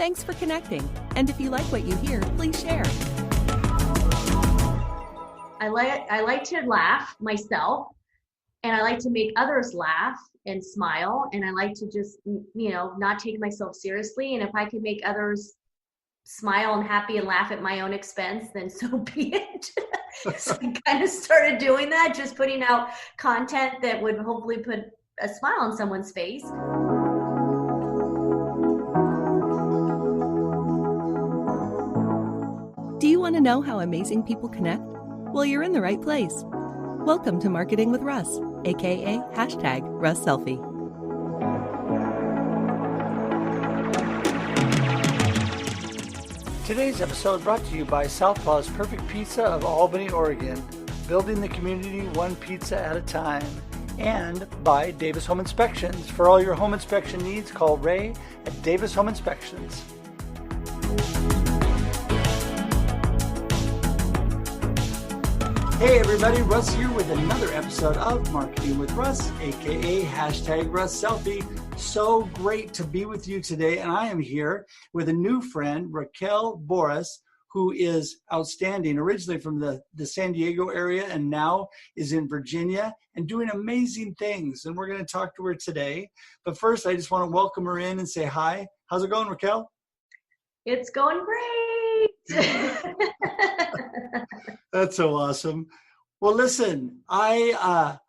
Thanks for connecting. And if you like what you hear, please share. I like to laugh myself, and I like to make others laugh and smile, and I like to just, not take myself seriously. And if I can make others smile and happy and laugh at my own expense, then so be it. So I kind of started doing that, just putting out content that would hopefully put a smile on someone's face. Do you want to know how amazing people connect? Well, you're in the right place. Welcome to Marketing with Russ, aka #RussSelfie. Today's episode brought to you by Southpaw's Perfect Pizza of Albany, Oregon, building the community one pizza at a time, and by Davis Home Inspections. For all your home inspection needs, call Ray at Davis Home Inspections. Hey everybody, Russ here with another episode of Marketing with Russ, aka #RussSelfie. So great to be with you today, and I am here with a new friend, Raquel Borras, who is outstanding, originally from the San Diego area and now is in Virginia and doing amazing things, and we're going to talk to her today. But first, I just want to welcome her in and say hi. How's it going, Raquel? It's going great. That's so awesome. Well, listen, I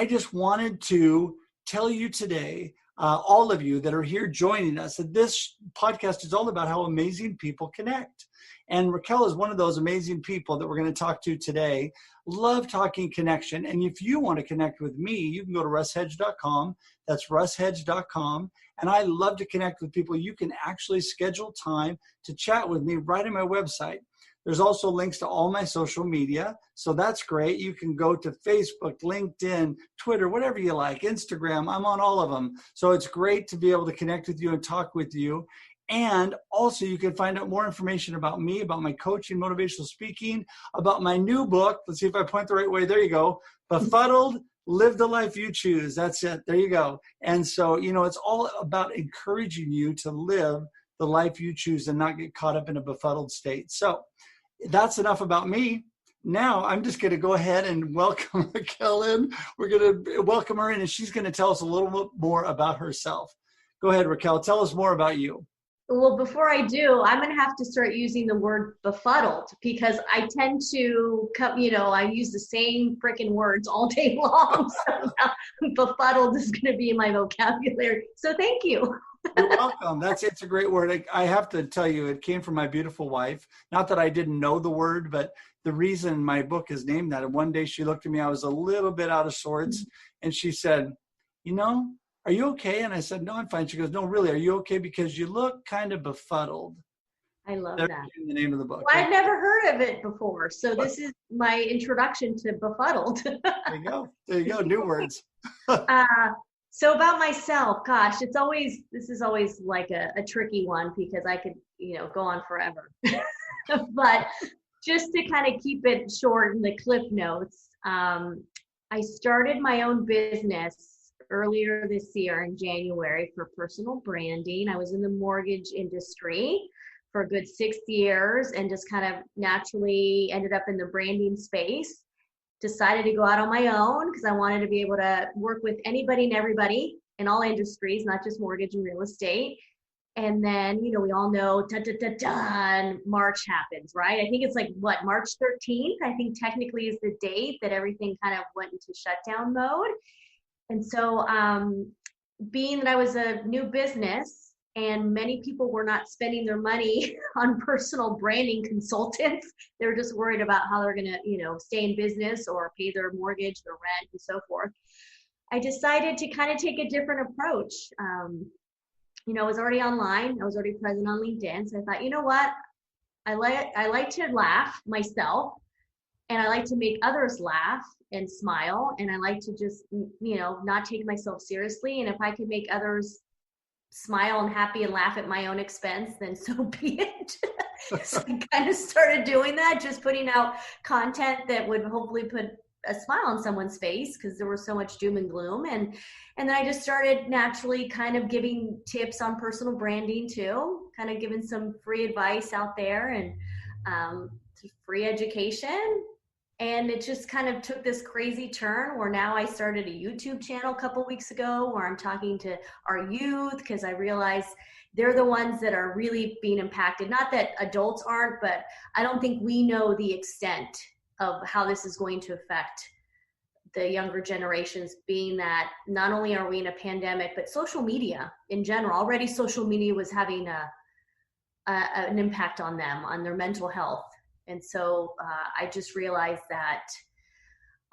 just wanted to tell you today, all of you that are here joining us, that this podcast is all about how amazing people connect. And Raquel is one of those amazing people that we're going to talk to today. Love talking connection. And if you want to connect with me, you can go to russhedge.com. That's russhedge.com. And I love to connect with people. You can actually schedule time to chat with me right on my website. There's also links to all my social media, so that's great. You can go to Facebook, LinkedIn, Twitter, whatever you like, Instagram. I'm on all of them. So it's great to be able to connect with you and talk with you. And also you can find out more information about me, about my coaching, motivational speaking, about my new book. Let's see if I point the right way. There you go. Befuddled, Live the Life You Choose. That's it. There you go. And so, it's all about encouraging you to live the life you choose and not get caught up in a befuddled state. So that's enough about me. Now I'm just going to go ahead and welcome Raquel in. We're going to welcome her in, and she's going to tell us a little bit more about herself. Go ahead, Raquel. Tell us more about you. Well, before I do, I'm going to have to start using the word befuddled, because I tend to, I use the same freaking words all day long. So now befuddled is going to be in my vocabulary. So thank you. You're welcome. It's a great word. I have to tell you, it came from my beautiful wife. Not that I didn't know the word, but the reason my book is named that. And one day she looked at me, I was a little bit out of sorts. And she said, are you okay? And I said, no, I'm fine. She goes, no, really, are you okay? Because you look kind of befuddled. I love That's that. the name of the book. Well, I've never heard of it before. So this is my introduction to befuddled. There you go. There you go. New words. So about myself, gosh, this is always like a tricky one, because I could, go on forever. But just to kind of keep it short in the cliff notes, I started my own business earlier this year in January for personal branding. I was in the mortgage industry for a good 6 years and just kind of naturally ended up in the branding space. Decided to go out on my own because I wanted to be able to work with anybody and everybody in all industries, not just mortgage and real estate. And then, we all know, and March happens, right? I think it's March 13th, I think technically is the date that everything kind of went into shutdown mode. And so being that I was a new business and many people were not spending their money on personal branding consultants, they were just worried about how they're going to, stay in business or pay their mortgage, their rent, and so forth. I decided to kind of take a different approach. I was already online. I was already present on LinkedIn. So I thought, you know what? I like to laugh myself, and I like to make others laugh and smile. And I like to just, not take myself seriously. And if I could make others smile and happy and laugh at my own expense, then so be it. So I kind of started doing that, just putting out content that would hopefully put a smile on someone's face, because there was so much doom and gloom. And then I just started naturally kind of giving tips on personal branding too, kind of giving some free advice out there and free education. And it just kind of took this crazy turn where now I started a YouTube channel a couple weeks ago where I'm talking to our youth, because I realize they're the ones that are really being impacted. Not that adults aren't, but I don't think we know the extent of how this is going to affect the younger generations, being that not only are we in a pandemic, but social media in general. Already social media was having an impact on them, on their mental health. And so I just realized that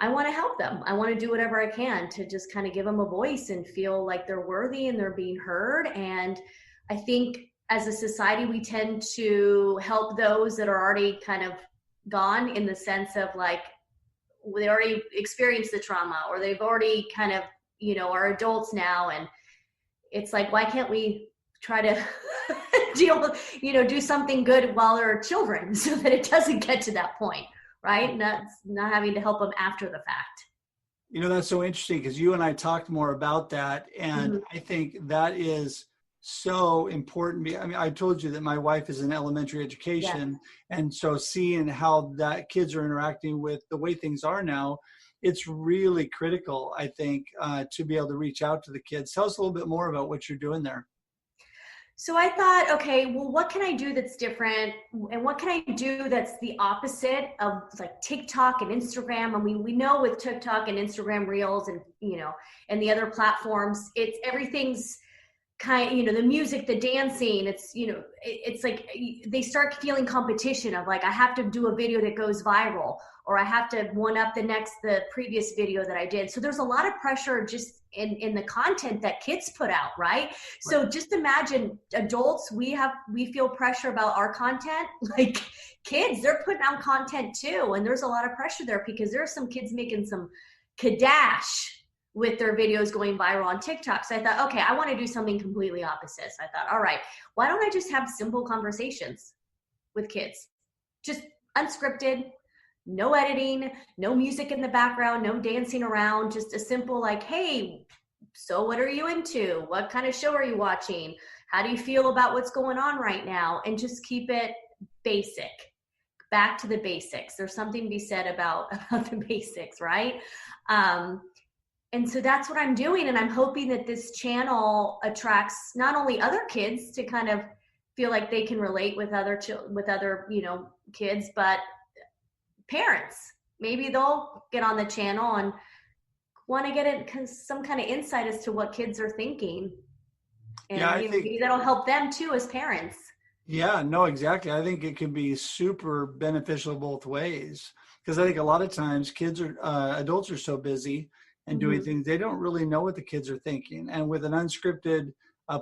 I want to help them. I want to do whatever I can to just kind of give them a voice and feel like they're worthy and they're being heard. And I think as a society, we tend to help those that are already kind of gone, in the sense of like, they already experienced the trauma, or they've already kind of, are adults now. And it's like, why can't we try to do something good while they're children so that it doesn't get to that point, right? Not having to help them after the fact. That's so interesting, because you and I talked more about that. And I think that is so important. I mean, I told you that my wife is in elementary education. Yeah. And so seeing how that kids are interacting with the way things are now, it's really critical, I think, to be able to reach out to the kids. Tell us a little bit more about what you're doing there. So I thought, okay, well, what can I do that's different? And what can I do that's the opposite of like TikTok and Instagram? I mean, we know with TikTok and Instagram Reels and, and the other platforms, it's everything's kind of, the music, the dancing, it's, it's like they start feeling competition of like, I have to do a video that goes viral, or I have to one up the previous video that I did. So there's a lot of pressure just in the content that kids put out, right? So just imagine adults, we feel pressure about our content. Like kids, they're putting out content too. And there's a lot of pressure there, because there are some kids making some kadash with their videos going viral on TikTok. So I thought, okay, I want to do something completely opposite. So I thought, all right, why don't I just have simple conversations with kids? Just unscripted, no editing, no music in the background, no dancing around, just a simple like, hey, so what are you into? What kind of show are you watching? How do you feel about what's going on right now? And just keep it basic, back to the basics. There's something to be said about the basics, right? And so that's what I'm doing. And I'm hoping that this channel attracts not only other kids to kind of feel like they can relate with other kids, but parents. Maybe they'll get on the channel and want to get some kind of insight as to what kids are thinking. And I think maybe that'll help them too as parents. Yeah, no, exactly. I think it can be super beneficial both ways, because I think a lot of times adults are so busy and doing things, they don't really know what the kids are thinking. And with an unscripted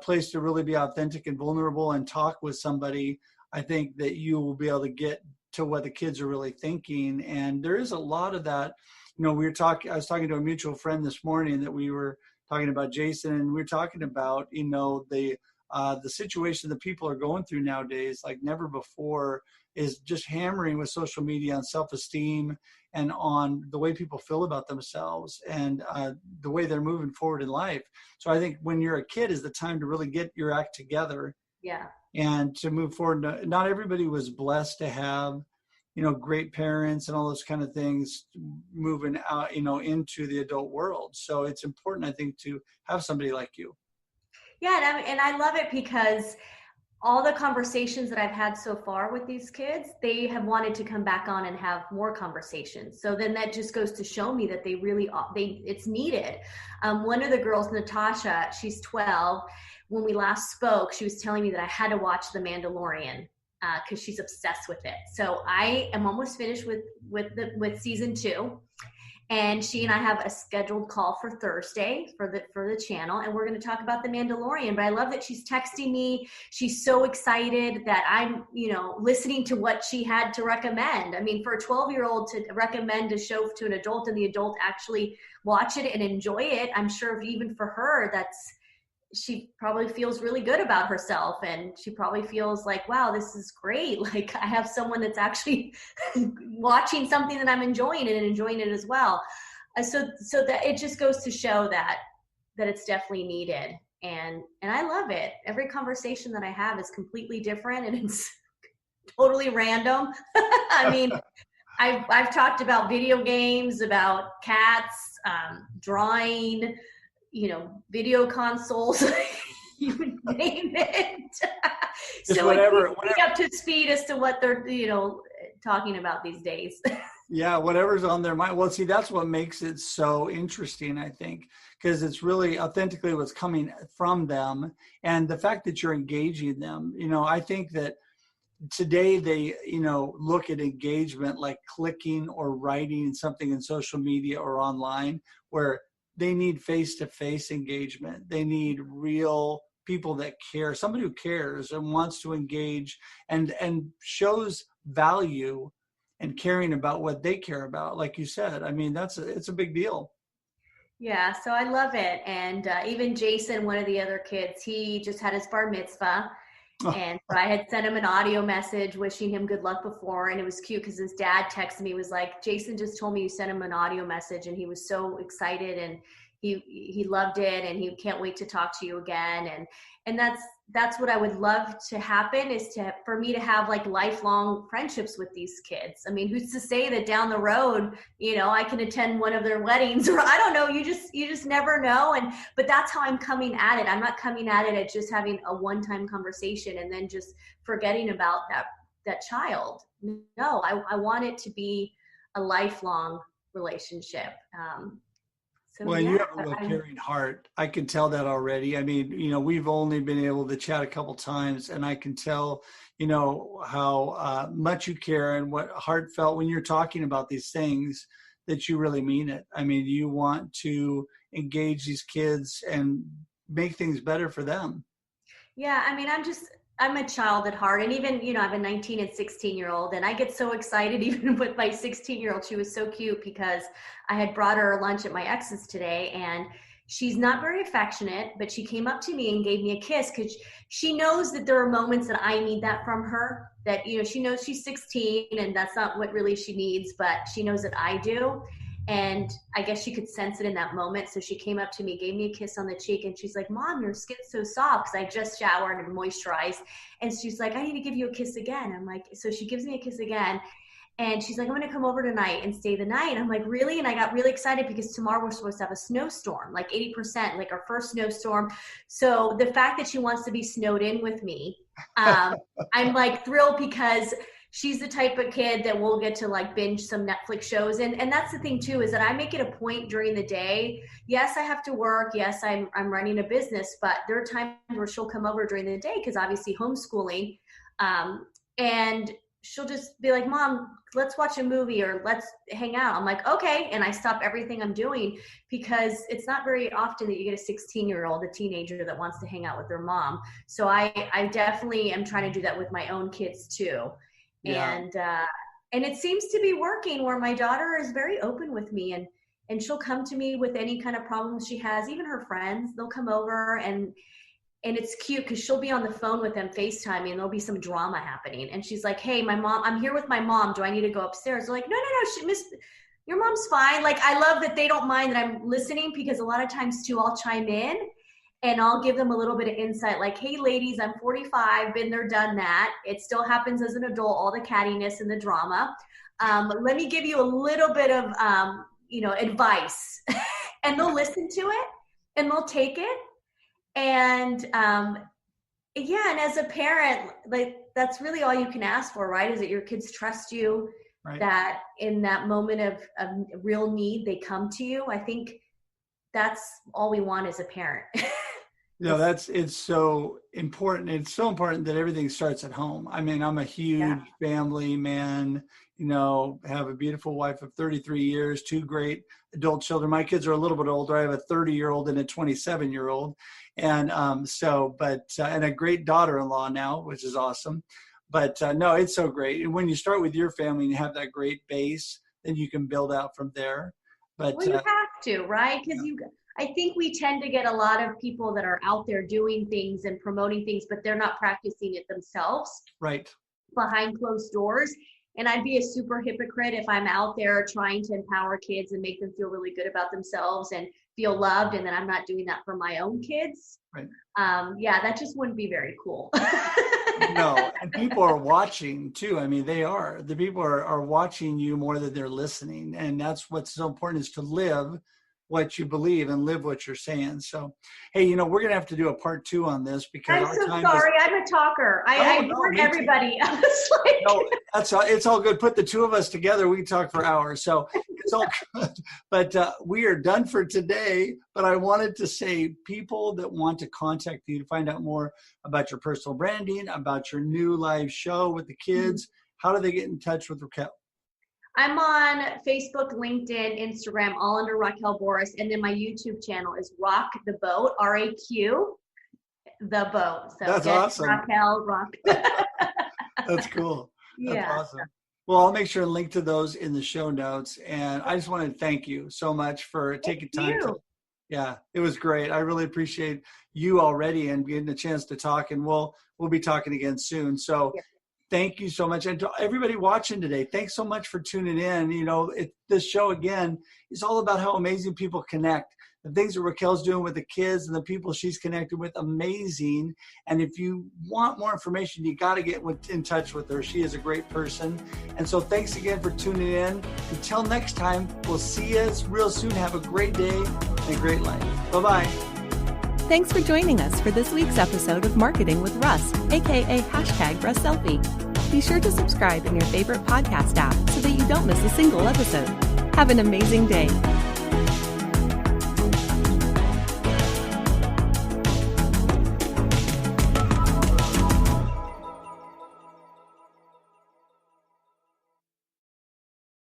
place to really be authentic and vulnerable and talk with somebody, I think that you will be able to get to what the kids are really thinking. And there is a lot of that. I was talking to a mutual friend this morning that we were talking about Jason, and we were talking about, the situation that people are going through nowadays, like never before, is just hammering with social media on self-esteem and on the way people feel about themselves and the way they're moving forward in life. So I think when you're a kid is the time to really get your act together. Yeah. And to move forward. Not everybody was blessed to have, great parents and all those kind of things moving out, into the adult world. So it's important, I think, to have somebody like you. Yeah, and I love it because all the conversations that I've had so far with these kids, they have wanted to come back on and have more conversations. So then that just goes to show me that it's needed. One of the girls, Natasha, she's 12. When we last spoke, she was telling me that I had to watch The Mandalorian because she's obsessed with it. So I am almost finished with season 2. And she and I have a scheduled call for Thursday for the channel, and we're going to talk about The Mandalorian. But I love that she's texting me. She's so excited that I'm, listening to what she had to recommend. I mean, for a 12-year-old to recommend a show to an adult and the adult actually watch it and enjoy it, I'm sure even for her, she probably feels really good about herself, and she probably feels like, wow, this is great. Like I have someone that's actually watching something that I'm enjoying and enjoying it as well. So that it just goes to show that it's definitely needed. And I love it. Every conversation that I have is completely different, and it's totally random. I mean, I've talked about video games, about cats, drawing, video consoles, you name it. So whatever, it keeps me up to speed as to what they're, talking about these days. Yeah, whatever's on their mind. Well, see, that's what makes it so interesting, I think, because it's really authentically what's coming from them. And the fact that you're engaging them, I think that today they, look at engagement like clicking or writing something in social media or online, where they need face-to-face engagement. They need real people that care, somebody who cares and wants to engage and shows value and caring about what they care about. Like you said, I mean, it's a big deal. Yeah, so I love it. And even Jason, one of the other kids, he just had his bar mitzvah. And so I had sent him an audio message wishing him good luck before. And it was cute because his dad texted me, was like, Jason just told me you sent him an audio message, and he was so excited, and he loved it, and he can't wait to talk to you again. And that's what I would love to happen, is for me to have like lifelong friendships with these kids. I mean, who's to say that down the road, I can attend one of their weddings, or I don't know, you just never know. But that's how I'm coming at it. I'm not coming at it at just having a one-time conversation and then just forgetting about that child. No, I want it to be a lifelong relationship. Well, you have a real caring heart. I can tell that already. I mean, we've only been able to chat a couple times, and I can tell, how much you care and what heartfelt when you're talking about these things, that you really mean it. I mean, you want to engage these kids and make things better for them. Yeah, I mean, I'm a child at heart. And even, I have a 19 and 16-year-old, and I get so excited even with my 16-year-old. She was so cute because I had brought her lunch at my ex's today, and she's not very affectionate, but she came up to me and gave me a kiss because she knows that there are moments that I need that from her, that, she knows she's 16 and that's not what really she needs, but she knows that I do. And I guess she could sense it in that moment. So she came up to me, gave me a kiss on the cheek, and she's like, Mom, your skin's so soft, because I just showered and moisturized. And she's like, I need to give you a kiss again. I'm like, so she gives me a kiss again. And she's like, I'm going to come over tonight and stay the night. And I'm like, really? And I got really excited because tomorrow we're supposed to have a snowstorm, like 80%, like our first snowstorm. So the fact that she wants to be snowed in with me, I'm like thrilled, because she's the type of kid that will get to like binge some Netflix shows. And that's the thing too, is that I make it a point during the day. Yes, I have to work. Yes, I'm running a business, but there are times where she'll come over during the day, because obviously homeschooling, and she'll just be like, Mom, let's watch a movie or let's hang out. I'm like, okay. And I stop everything I'm doing, because it's not very often that you get a 16-year-old, a teenager, that wants to hang out with their mom. So I definitely am trying to do that with my own kids too. Yeah. And it seems to be working, where my daughter is very open with me, and she'll come to me with any kind of problems she has. Even her friends, they'll come over, and it's cute because she'll be on the phone with them FaceTiming, and there'll be some drama happening. And she's like, hey, I'm here with my mom. Do I need to go upstairs? They're like, no, your mom's fine. Like, I love that they don't mind that I'm listening, because a lot of times too, I'll chime in and I'll give them a little bit of insight. Like, hey ladies, I'm 45, been there, done that. It still happens as an adult, all the cattiness and the drama. Let me give you a little bit of, advice. And they'll listen to it and they'll take it. And and as a parent, like, that's really all you can ask for, right? Is that your kids trust you, right? That in that moment of real need, they come to you. I think that's all we want as a parent. It's so important. It's so important that everything starts at home. I mean, I'm a huge family man, have a beautiful wife of 33 years, 2 great adult children. My kids are a little bit older. I have a 30-year-old and a 27-year-old. And and a great daughter-in-law now, which is awesome. But no, it's so great. And when you start with your family and you have that great base, then you can build out from there. But you have to, right? Because I think we tend to get a lot of people that are out there doing things and promoting things, but they're not practicing it themselves. Right. Behind closed doors. And I'd be a super hypocrite if I'm out there trying to empower kids and make them feel really good about themselves and feel loved and that I'm not doing that for my own kids. Right. Yeah, that just wouldn't be very cool. No, and people are watching too. I mean, the people are watching you more than they're listening. And that's what's so important, is to live what you believe and live what you're saying. So, hey, we're going to have to do a part 2 on this, because I'm so sorry. I'm a talker. I warn everybody. No, it's all good. Put the two of us together, we can talk for hours. So it's all good. But we are done for today. But I wanted to say, people that want to contact you to find out more about your personal branding, about your new live show with the kids, how do they get in touch with Raquel? I'm on Facebook, LinkedIn, Instagram, all under Raquel Borras. And then my YouTube channel is Raq the Boat, R-A-Q, the boat. So that's awesome. Raquel, Raq. That's cool. That's yeah. awesome. Well, I'll make sure and link to those in the show notes. And I just want to thank you so much for taking time. Yeah, it was great. I really appreciate you already and getting a chance to talk. And we'll be talking again soon. So thank you so much. And to everybody watching today, thanks so much for tuning in. This show, again, is all about how amazing people connect. The things that Raquel's doing with the kids and the people she's connected with, amazing. And if you want more information, you got to get in touch with her. She is a great person. And so thanks again for tuning in. Until next time, we'll see you real soon. Have a great day and a great life. Bye-bye. Thanks for joining us for this week's episode of Marketing with Russ, aka #RussSelfie. Be sure to subscribe in your favorite podcast app so that you don't miss a single episode. Have an amazing day.